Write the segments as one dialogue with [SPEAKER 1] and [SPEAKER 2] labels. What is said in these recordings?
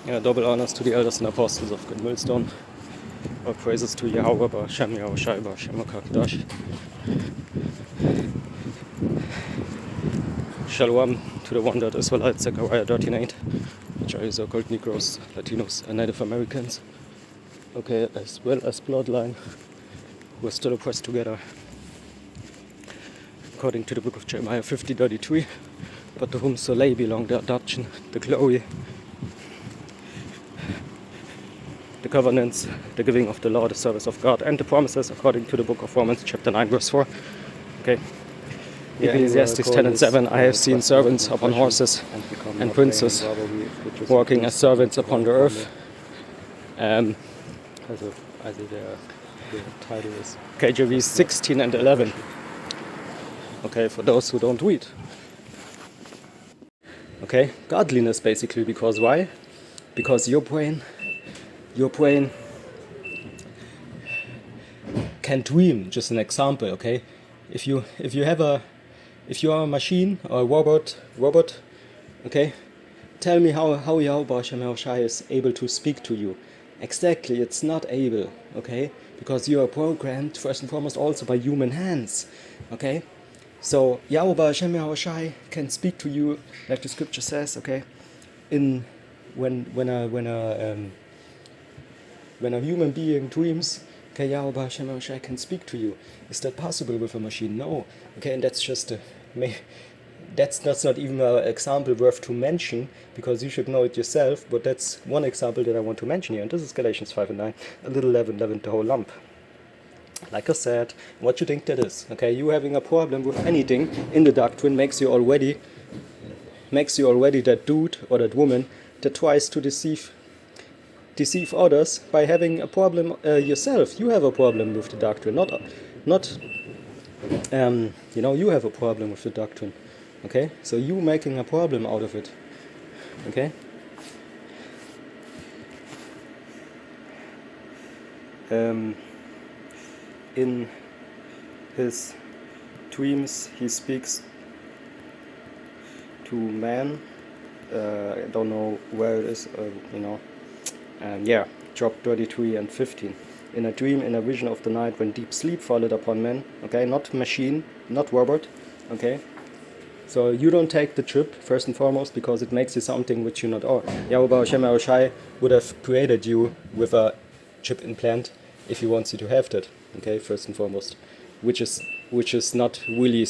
[SPEAKER 1] Double honors to the elders and apostles of Good Millstone. All praises to Yahweh, Shem Yahushai, Shem HaKadosh. Shalom to the one that Israelites, Zechariah 13:8, which are so-called Negroes, Latinos, and Native Americans. Okay, as well as bloodline, who are still oppressed together. According to the book of Jeremiah 50:33, but to whom soleil belong the adoption, the glory, the covenants, the giving of the law, the service of God, and the promises, according to the book of Romans chapter 9 verse 4. Okay. Ecclesiastes 10:7, I have seen servants upon horses and princes walking as servants upon the earth.
[SPEAKER 2] Also der title is
[SPEAKER 1] KJV 16 and 11. Okay, for those who don't read. Okay, godliness basically, because why? Because your brain can dream. Just an example, okay? If you are a machine or a robot, okay? Tell me how Yahweh Shem Yahushai is able to speak to you. Exactly, it's not able, okay? Because you are programmed first and foremost also by human hands, okay? So Yahweh Shem Yahushai can speak to you, like the scripture says, okay? When a human being dreams, okay, Yahweh Hashem Yahushai can speak to you. Is that possible with a machine? No. Okay, and that's just that's not even an example worth to mention, because you should know it yourself, but that's one example that I want to mention here, and this is Galatians 5:9, a little leaven leavened the whole lump. Like I said, what you think that is? Okay, you having a problem with anything in the doctrine makes you already that dude or that woman that tries to deceive others by having a problem yourself. You have a problem with the doctrine, not you have a problem with the doctrine. Okay, so you making a problem out of it. Okay. In his dreams, he speaks to man. I don't know where it is. Job 33 and 15. In a dream, in a vision of the night, when deep sleep followed upon men. Okay, not machine, not robot. Okay. So you don't take the chip, first and foremost, because it makes you something which you not are. Yahweh Shem Yahushai would have created you with a chip implant if he wants you to have that. Okay, first and foremost. Which is not really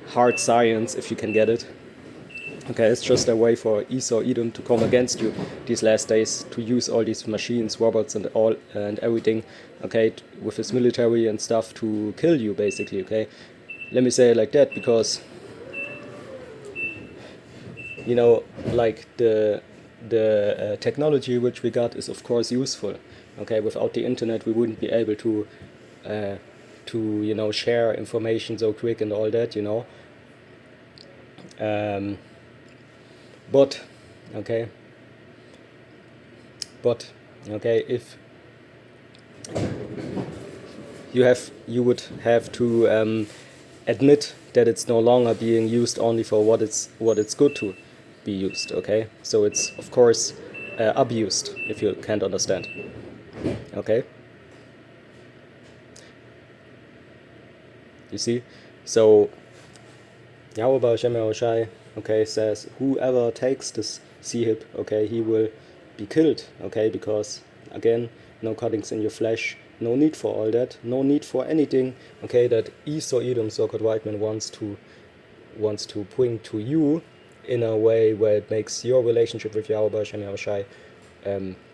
[SPEAKER 1] hard science if you can get it. Okay, it's just a way for Esau, Edom to come against you these last days, to use all these machines, robots and everything, okay, with his military and stuff to kill you, basically, okay? Let me say it like that, because, like the technology which we got is of course useful, okay? Without the internet we wouldn't be able to share information so quick and all that, But if you would have to admit that it's no longer being used only for what it's good to be used. Okay, so it's of course abused, if you can't understand. Okay, you see, so Yahweh Hashem Yahushai, okay, says whoever takes this sea-hip, okay, he will be killed, okay, because again, no cuttings in your flesh, no need for all that, no need for anything, okay, that Esau, Edom, so-called white man wants to bring to you in a way where it makes your relationship with Yahweh Hashem Yahushai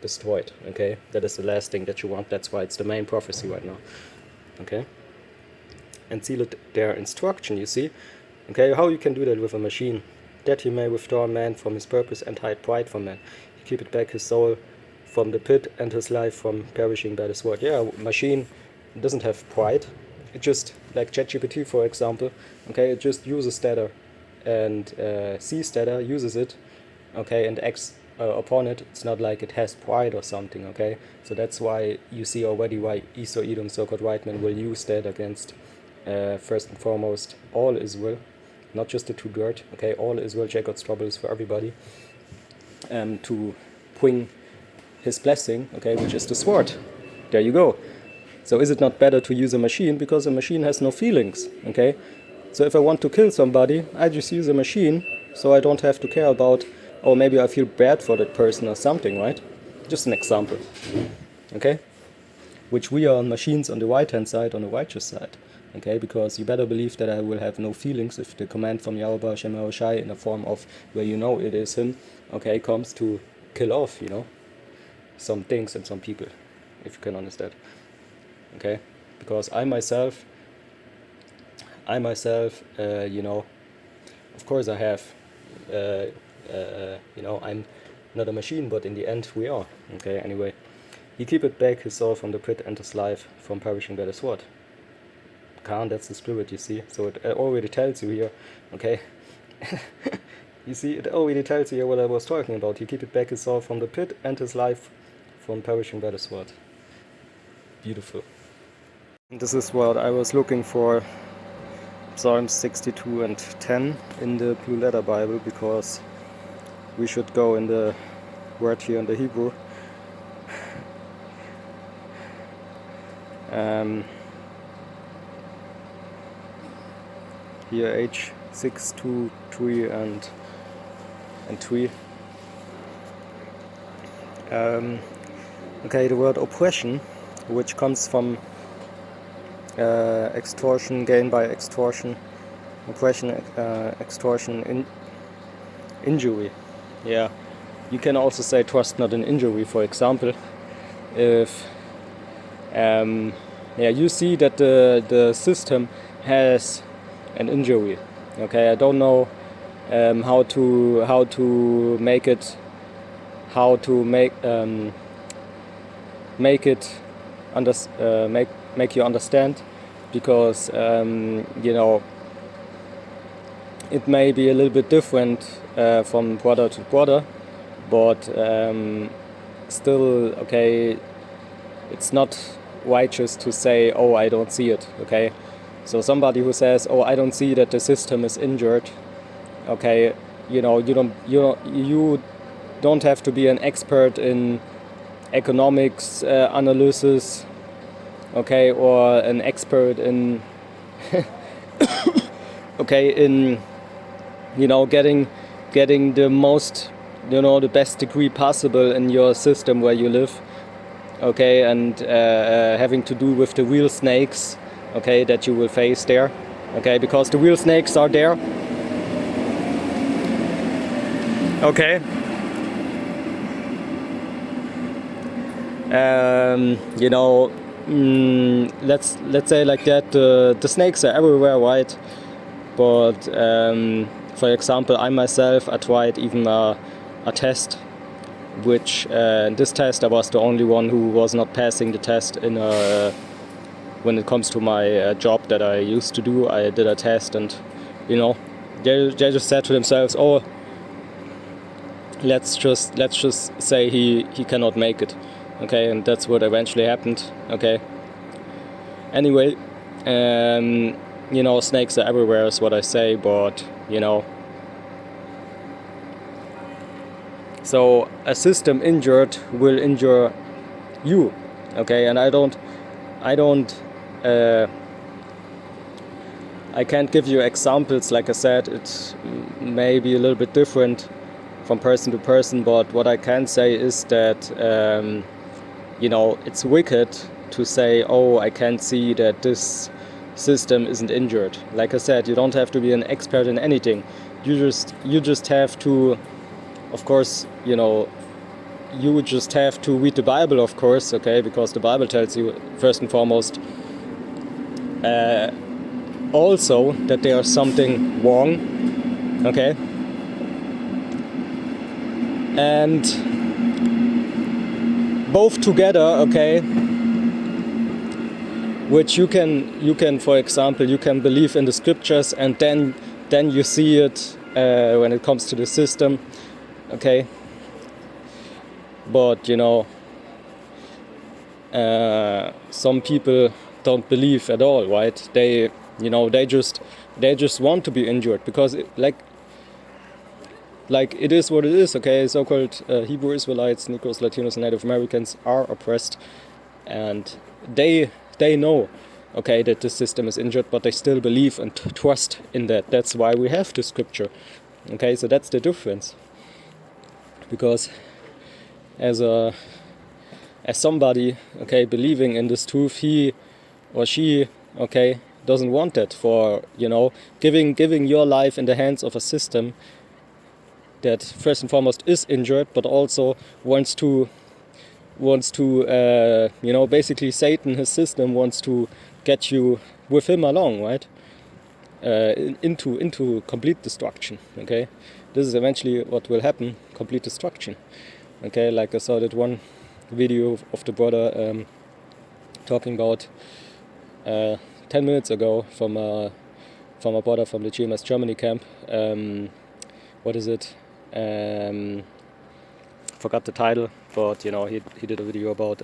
[SPEAKER 1] destroyed, okay. That is the last thing that you want. That's why it's the main prophecy right now, okay. And seal it their instruction, you see. Okay, how you can do that with a machine? That he may withdraw man from his purpose and hide pride from man. He keepeth back his soul from the pit and his life from perishing by the sword. Yeah, machine doesn't have pride. It just, like ChatGPT for example, okay, it just uses data and sees data, uses it, okay, and acts upon it. It's not like it has pride or something, okay? So that's why you see already why Esau, Edom, so-called white men will use that against first and foremost all Israel. Not just the two dirt, okay, all Israel, Jacob's troubles for everybody. to bring his blessing, okay, which is the sword. There you go. So is it not better to use a machine, because a machine has no feelings, okay? So if I want to kill somebody, I just use a machine, so I don't have to care about, oh, maybe I feel bad for that person or something, right? Just an example, okay? Which we are on machines on the right-hand side, on the righteous side, okay? Because you better believe that I will have no feelings if the command from Yahweh Hashem Yahushai in the form of where you know it is him, okay, comes to kill off, you know, some things and some people, if you can understand, okay? Because I myself, you know, of course I have, you know, I'm not a machine, but in the end we are, okay? Anyway, he keepeth back his soul from the pit and his life from perishing by the sword. Khan, that's the spirit, you see. So it already tells you here, okay? You see, it already tells you here what I was talking about. He keepeth back his soul from the pit and his life from perishing by the sword. Beautiful. And this is what I was looking for, Psalms 62 and 10 in the Blue Letter Bible, because we should go in the word here in the Hebrew. Here H6, 2, 3 and 3. Okay, the word oppression, which comes from extortion, gain by extortion, oppression, extortion, injury. Yeah, you can also say trust not in injury, for example. If yeah, you see that the system has an injury. Okay, I don't know how to make it, make you understand, because you know, it may be a little bit different from brother to brother, but still, okay, it's not righteous to say, oh, I don't see it, okay? So somebody who says, oh, I don't see that the system is injured, okay, you know, you don't have to be an expert in economics analysis, okay, or an expert in okay, in, you know, getting the most, you know, the best degree possible in your system where you live, okay, and having to do with the real snakes, okay, that you will face there, okay, because the real snakes are there, okay. You know, let's say like that, the snakes are everywhere, right? But for example, I myself, I tried even a test, which in this test I was the only one who was not passing the test in when it comes to my job that I used to do. I did a test, and you know, they just said to themselves, oh, let's just say he cannot make it, okay, and that's what eventually happened, okay. Anyway, you know, snakes are everywhere is what I say, but you know, so a system injured will injure you, okay, and I can't give you examples. Like I said, it may be a little bit different from person to person, but what I can say is that you know, it's wicked to say, oh, I can't see that this system isn't injured. Like I said, you don't have to be an expert in anything. You just have to, of course, you know, you just have to read the Bible, of course, okay, because the Bible tells you first and foremost also that there's something wrong, okay, and both together, okay, which you can, for example, you can believe in the scriptures, and then you see it when it comes to the system, okay. But you know, some people don't believe at all, right? They, you know, they just want to be injured, because like like it is what it is, okay? So-called Hebrew Israelites, Negroes, Latinos, and Native Americans are oppressed, and they know, okay, that the system is injured, but they still believe and trust in that. That's why we have the scripture, okay? So that's the difference. Because as somebody, okay, believing in this truth, he or she, okay, doesn't want that for, giving your life in the hands of a system that first and foremost is injured, but also wants to basically Satan, his system, wants to get you with him along, right? Into complete destruction, okay? This is eventually what will happen, complete destruction, okay? Like I saw that one video of the brother talking about 10 minutes ago from a brother from the GMS Germany camp. What is it? Forgot the title, but he did a video about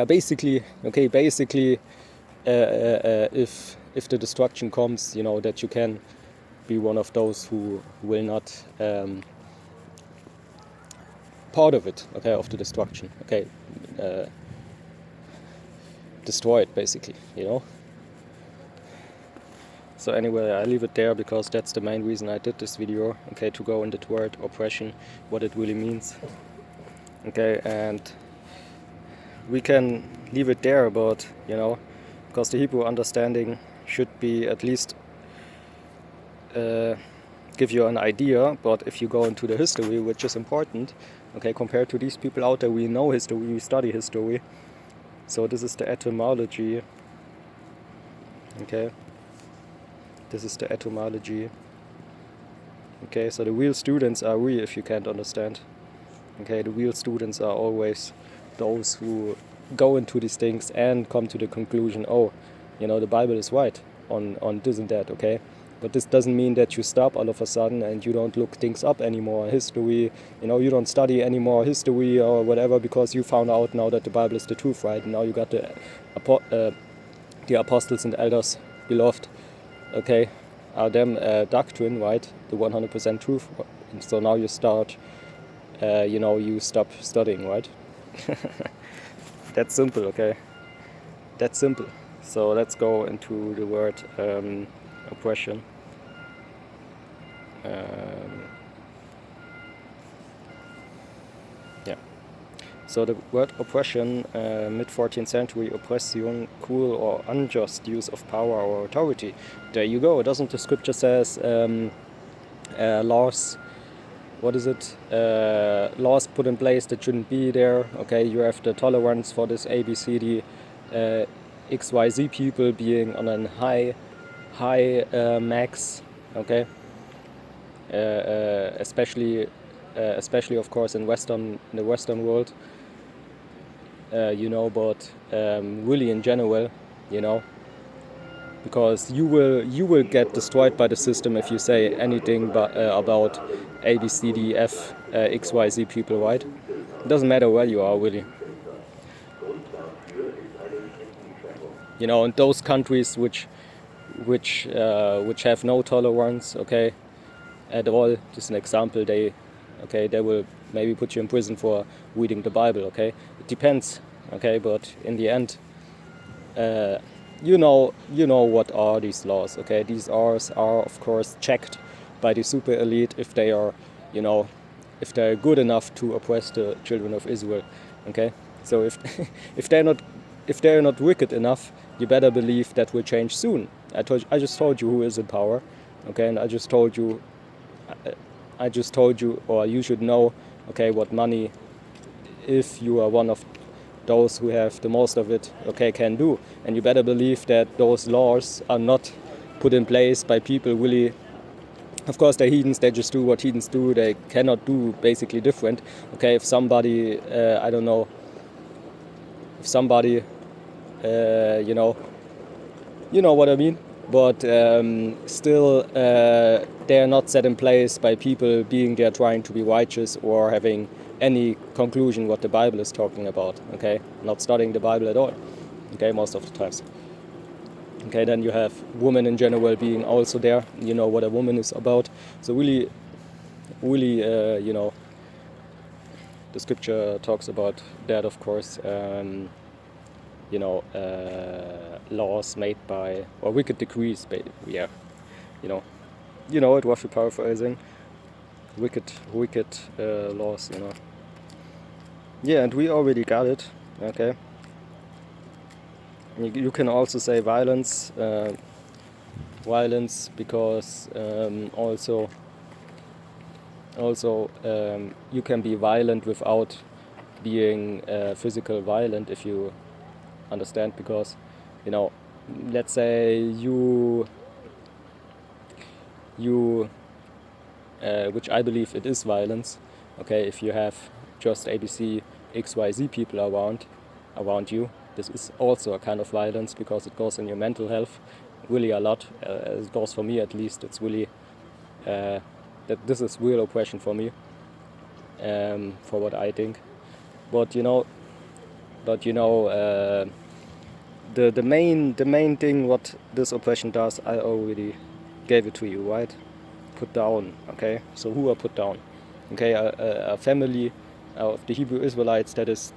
[SPEAKER 1] basically if the destruction comes, that you can be one of those who will not part of it, okay, of the destruction, okay, destroy it basically, So anyway, I leave it there because that's the main reason I did this video, okay, to go into the word oppression, what it really means, okay, and we can leave it there, but because the Hebrew understanding should be at least give you an idea. But if you go into the history, which is important, okay, compared to these people out there, we know history, we study history. So this is the etymology, okay, this is the etymology, okay, so the real students are we, if you can't understand, okay, the real students are always those who go into these things and come to the conclusion, oh, the Bible is right on this and that, okay? But this doesn't mean that you stop all of a sudden and you don't look things up anymore, history, you don't study anymore history or whatever because you found out now that the Bible is the truth, right? And now you got the apostles and elders beloved, okay, are them doctrine, right? The 100% truth. And so now you start, you stop studying, right? That's simple, okay? That's simple. So let's go into the word oppression. So the word oppression, mid-14th century, oppression, cruel or unjust use of power or authority. There you go. Doesn't the scripture says laws? What is it? Laws put in place that shouldn't be there. Okay, you have the tolerance for this ABCD, XYZ people being on a high max. Okay, especially of course in the Western world. But really in general, because you will get destroyed by the system if you say anything about A, B, C, D, F, X, Y, Z people, right? It doesn't matter where you are, really. In those countries which have no tolerance, okay, at all. Just an example, they will maybe put you in prison for reading the Bible, okay? It depends, okay, but in the end, you know what are these laws, okay? These laws are of course checked by the super elite if they are, if they're good enough to oppress the children of Israel, okay? So if if they're not wicked enough, you better believe that will change soon. I just told you who is in power, okay, and I just told you, or you should know, okay, what money, if you are one of those who have the most of it, okay, can do. And you better believe that those laws are not put in place by people really, of course they're heathens, they just do what heathens do, they cannot do basically different, okay? If somebody, I don't know, if somebody, you know what I mean? But still, they are not set in place by people being there trying to be righteous or having any conclusion what the Bible is talking about, okay? Not studying the Bible at all, okay, most of the times. Okay, then you have women in general being also there. You know what a woman is about. So really, you know, the scripture talks about that, of course. You know, laws made by, or wicked decrees, yeah, you know it, roughly paraphrasing, wicked laws, you know. Yeah, and we already got it, okay. You can also say violence, because also you can be violent without being physical violent, if you understand, because, you know, let's say you which I believe it is violence, okay, if you have just ABC XYZ people around you, this is also a kind of violence, because it goes in your mental health really a lot. It goes for me, at least. It's really that this is real oppression for me, for what I think. But you know, the main thing what this oppression does, I already gave it to you, right? Put down, okay? So who are put down? Okay, a family of the Hebrew Israelites that is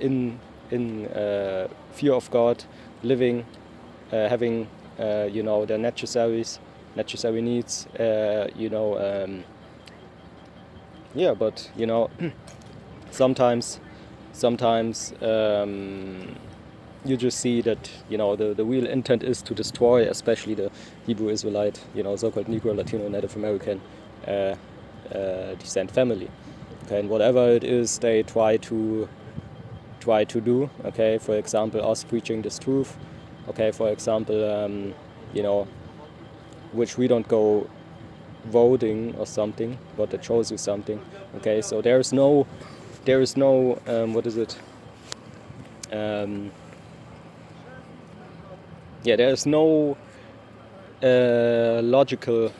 [SPEAKER 1] in fear of God, living, having you know, their necessary needs, you know, yeah, but you know, sometimes you just see that, you know, the real intent is to destroy, especially the Hebrew Israelite, you know, so-called Negro, Latino, Native American descent family. Okay, and whatever it is they try to do, okay, for example, us preaching this truth, okay, for example, you know, which we don't go voting or something, but it shows you something, okay, so there is no what is it, yeah, there is no logical,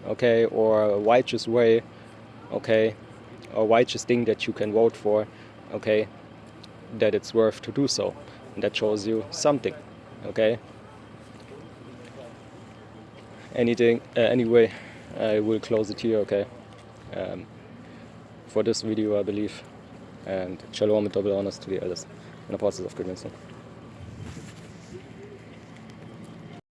[SPEAKER 1] okay, or righteous way, okay, or righteous thing that you can vote for, okay, that it's worth to do so, and that shows you something, okay. Anyway, I will close it here, okay, for this video, I believe, and shalom and double honors to the elders and apostles of Good News.